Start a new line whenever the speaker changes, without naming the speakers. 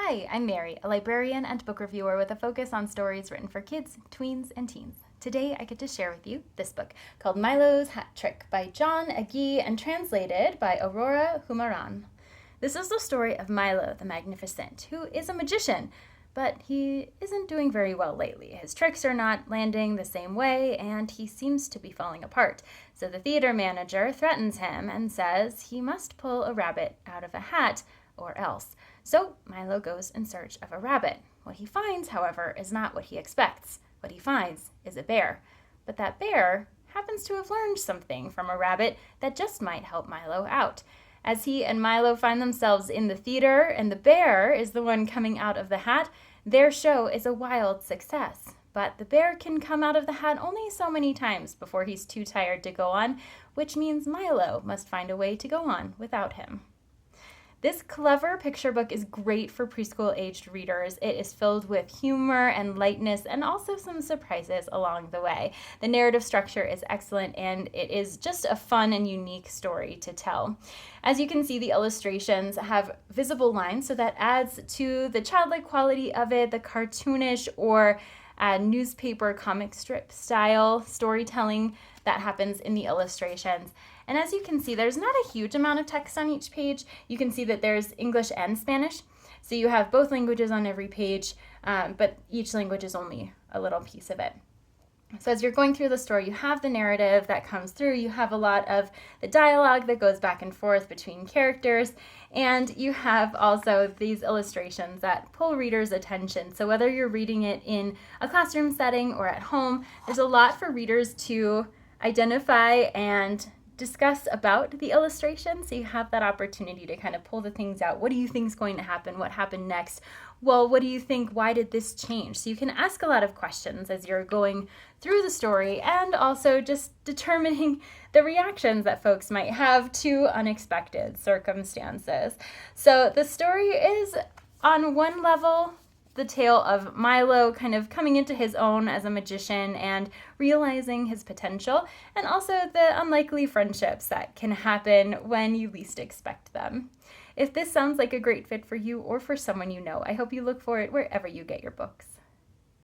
Hi, I'm Mary, a librarian and book reviewer with a focus on stories written for kids, tweens, and teens. Today I get to share with you this book called Milo's Hat Trick by John Agee and translated by Aurora Humaran. This is the story of Milo the Magnificent, who is a magician, but he isn't doing very well lately. His tricks are not landing the same way, and he seems to be falling apart. So the theater manager threatens him and says he must pull a rabbit out of a hat or else. So Milo goes in search of a rabbit. What he finds, however, is not what he expects. What he finds is a bear. But that bear happens to have learned something from a rabbit that just might help Milo out. As he and Milo find themselves in the theater and the bear is the one coming out of the hat, their show is a wild success. But the bear can come out of the hat only so many times before he's too tired to go on, which means Milo must find a way to go on without him. This clever picture book is great for preschool-aged readers. It is filled with humor and lightness and also some surprises along the way. The narrative structure is excellent and it is just a fun and unique story to tell. As you can see, the illustrations have visible lines, so that adds to the childlike quality of it, the cartoonish or newspaper comic strip style storytelling that happens in the illustrations. And as you can see, there's not a huge amount of text on each page. You can see that there's English and Spanish. So you have both languages on every page, but each language is only a little piece of it. So as you're going through the story, you have the narrative that comes through, you have a lot of the dialogue that goes back and forth between characters, and you have also these illustrations that pull readers' attention. So whether you're reading it in a classroom setting or at home, there's a lot for readers to identify and discuss about the illustration, so you have that opportunity to kind of pull the things out. What do you think is going to happen? What happened next? Well, what do you think? Why did this change? So you can ask a lot of questions as you're going through the story and also just determining the reactions that folks might have to unexpected circumstances. So the story is, on one level, the tale of Milo kind of coming into his own as a magician and realizing his potential, and also the unlikely friendships that can happen when you least expect them. If this sounds like a great fit for you or for someone you know, I hope you look for it wherever you get your books.